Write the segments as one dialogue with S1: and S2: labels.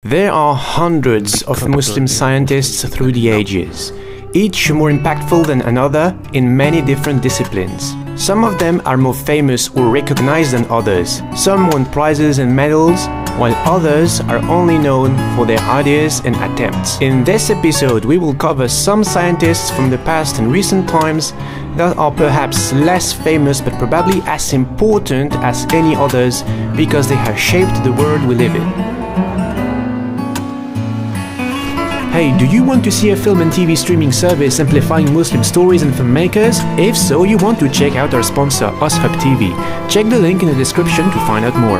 S1: There are hundreds of Muslim scientists through the ages, each more impactful than another in many different disciplines. Some of them are more famous or recognized than others. Some won prizes and medals, while others are only known for their ideas and attempts. In this episode, we will cover some scientists from the past and recent times that are perhaps less famous but probably as important as any others because they have shaped the world we live in. Hey, do you want to see a film and TV streaming service amplifying Muslim stories and filmmakers? If so, you want to check out our sponsor, Ashab TV. Check the link in the description to find out more.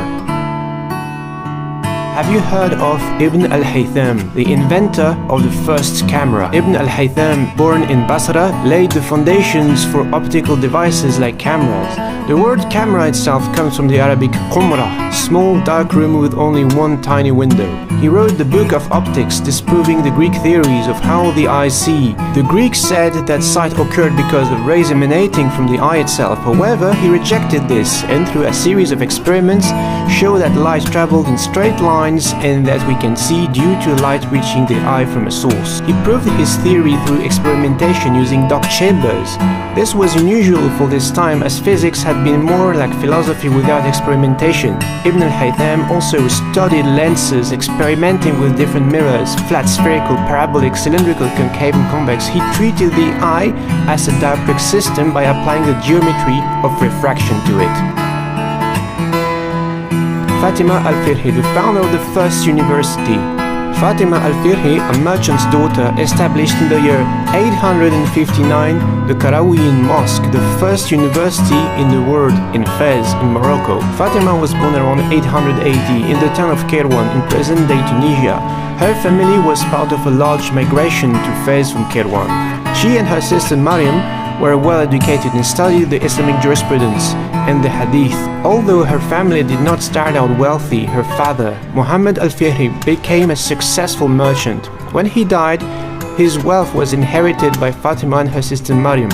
S1: Have you heard of Ibn al-Haytham, the inventor of the first camera? Ibn al-Haytham, born in Basra, laid the foundations for optical devices like cameras. The word camera itself comes from the Arabic qumrah, small dark room with only one tiny window. He wrote the Book of Optics, disproving the Greek theories of how the eye see. The Greeks said that sight occurred because of rays emanating from the eye itself. However, he rejected this and through a series of experiments showed that light traveled in straight lines and that we can see due to light reaching the eye from a source. He proved his theory through experimentation using dark chambers. This was unusual for this time as physics had been more like philosophy without experimentation. Ibn al-Haytham also studied lenses, experimenting with different mirrors, flat, spherical, parabolic, cylindrical, concave and convex. He treated the eye as a dioptric system by applying the geometry of refraction to it. Fatima al-Firhi, the founder of the first university. Fatima al-Firhi, a merchant's daughter, established in the year 859 the Qarawiyyin Mosque, the first university in the world in Fez, in Morocco. Fatima was born around 800 AD in the town of Kairouan in present-day Tunisia. Her family was part of a large migration to Fez from Kairouan. She and her sister Maryam were well educated and studied the Islamic jurisprudence and the Hadith. Although her family did not start out wealthy, her father, Muhammad al-Firhi, became a successful merchant. When he died, his wealth was inherited by Fatima and her sister Maryam.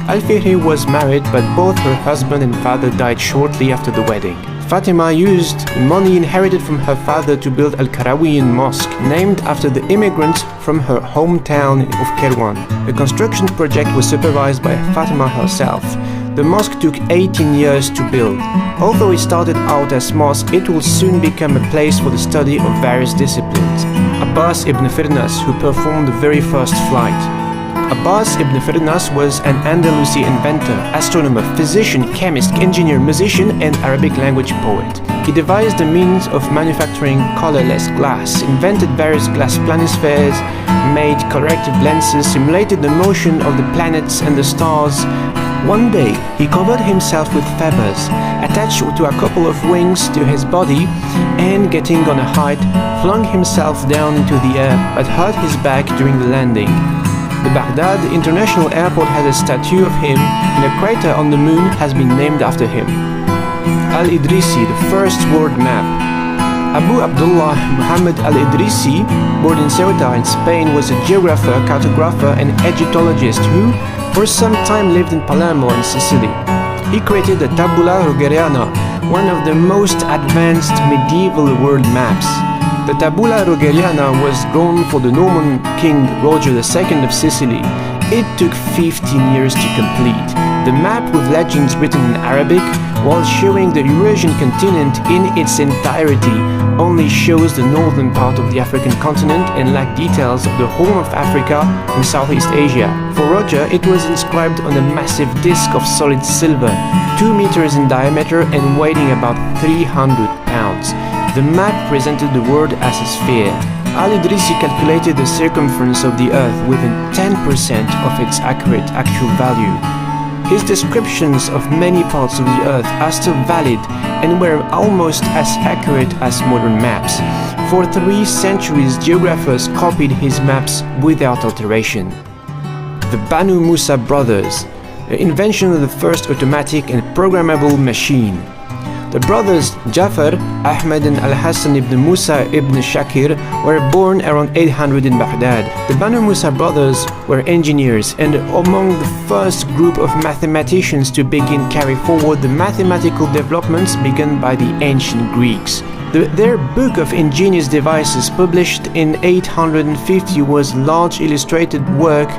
S1: Al-Firhi was married, but both her husband and father died shortly after the wedding. Fatima used the money inherited from her father to build Al-Qarawiyyin Mosque, named after the immigrants from her hometown of Kairouan. The construction project was supervised by Fatima herself. The mosque took 18 years to build. Although it started out as mosque, it will soon become a place for the study of various disciplines. Abbas ibn Firnas, who performed the very first flight. Abbas ibn Firnas was an Andalusi inventor, astronomer, physician, chemist, engineer, musician, and Arabic language poet. He devised the means of manufacturing colorless glass, invented various glass planispheres, made corrective lenses, simulated the motion of the planets and the stars. One day, he covered himself with feathers, attached to a couple of wings to his body, and getting on a height, flung himself down into the air, but hurt his back during the landing. The Baghdad International Airport has a statue of him, and a crater on the moon has been named after him. Al-Idrisi, the first world map. Abu Abdullah Muhammad al-Idrisi, born in Ceuta in Spain, was a geographer, cartographer, and Egyptologist who, for some time, lived in Palermo in Sicily. He created the Tabula Rogeriana, one of the most advanced medieval world maps. The Tabula Rogeriana was drawn for the Norman king Roger II of Sicily. It took 15 years to complete. The map with legends written in Arabic, while showing the Eurasian continent in its entirety, only shows the northern part of the African continent and lacked details of the Horn of Africa and Southeast Asia. For Roger, it was inscribed on a massive disc of solid silver, 2 meters in diameter and weighing about 300 pounds. The map presented the world as a sphere. Al-Idrisi calculated the circumference of the Earth within 10% of its accurate actual value. His descriptions of many parts of the Earth are still valid and were almost as accurate as modern maps. For 3 centuries, geographers copied his maps without alteration. The Banu Musa brothers, the invention of the first automatic and programmable machine. The brothers Jafar, Ahmed and Al-Hassan ibn Musa ibn Shakir were born around 800 in Baghdad. The Banu Musa brothers were engineers and among the first group of mathematicians to carry forward the mathematical developments begun by the ancient Greeks. Their book of ingenious devices, published in 850, was large illustrated work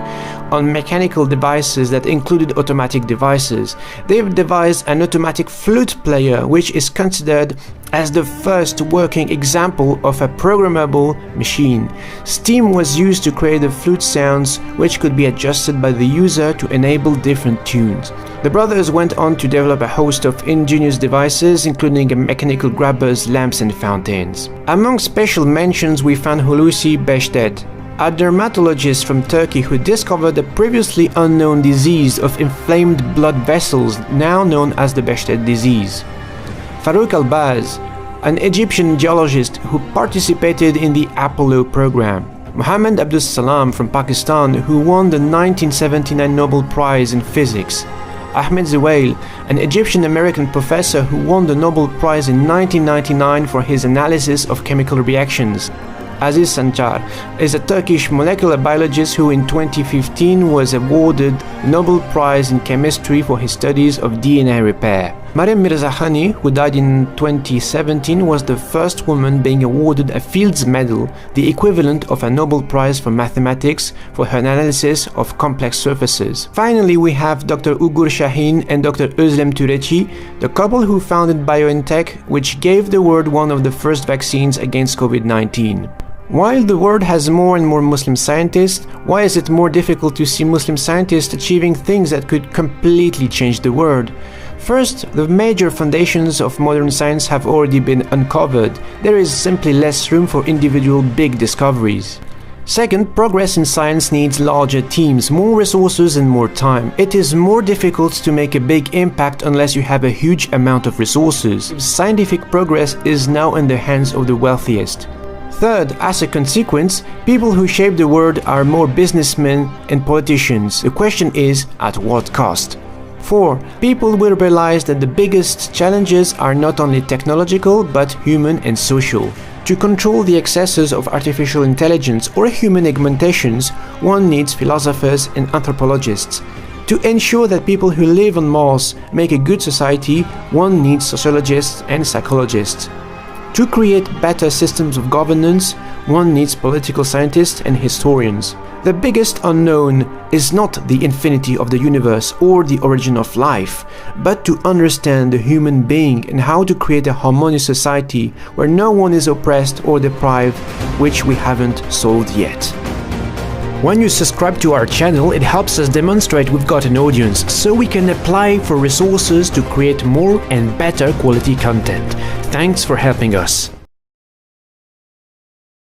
S1: on mechanical devices that included automatic devices. They've devised an automatic flute player, which is considered as the first working example of a programmable machine. Steam was used to create the flute sounds, which could be adjusted by the user to enable different tunes. The brothers went on to develop a host of ingenious devices, including mechanical grabbers, lamps and fountains. Among special mentions we found Hulusi Behçet, a dermatologist from Turkey who discovered a previously unknown disease of inflamed blood vessels, now known as the Behçet disease. Farouk Albaz, an Egyptian geologist who participated in the Apollo program. Muhammad Abdus Salam from Pakistan, who won the 1979 Nobel Prize in Physics. Ahmed Zewail, an Egyptian-American professor who won the Nobel Prize in 1999 for his analysis of chemical reactions. Aziz Sancar is a Turkish molecular biologist who in 2015 was awarded the Nobel Prize in Chemistry for his studies of DNA repair. Mariam Mirzakhani, who died in 2017, was the first woman being awarded a Fields Medal, the equivalent of a Nobel Prize for mathematics, for her analysis of complex surfaces. Finally, we have Dr. Ugur Şahin and Dr. Özlem Türeci, the couple who founded BioNTech, which gave the world one of the first vaccines against COVID-19. While the world has more and more Muslim scientists, why is it more difficult to see Muslim scientists achieving things that could completely change the world? First, the major foundations of modern science have already been uncovered. There is simply less room for individual big discoveries. Second, progress in science needs larger teams, more resources and more time. It is more difficult to make a big impact unless you have a huge amount of resources. Scientific progress is now in the hands of the wealthiest. Third, as a consequence, people who shape the world are more businessmen and politicians. The question is, at what cost? 4. People will realize that the biggest challenges are not only technological but human and social. To control the excesses of artificial intelligence or human augmentations, one needs philosophers and anthropologists. To ensure that people who live on Mars make a good society, one needs sociologists and psychologists. To create better systems of governance, one needs political scientists and historians. The biggest unknown is not the infinity of the universe or the origin of life, but to understand the human being and how to create a harmonious society where no one is oppressed or deprived, which we haven't solved yet. When you subscribe to our channel, it helps us demonstrate we've got an audience, so we can apply for resources to create more and better quality content. Thanks for helping us.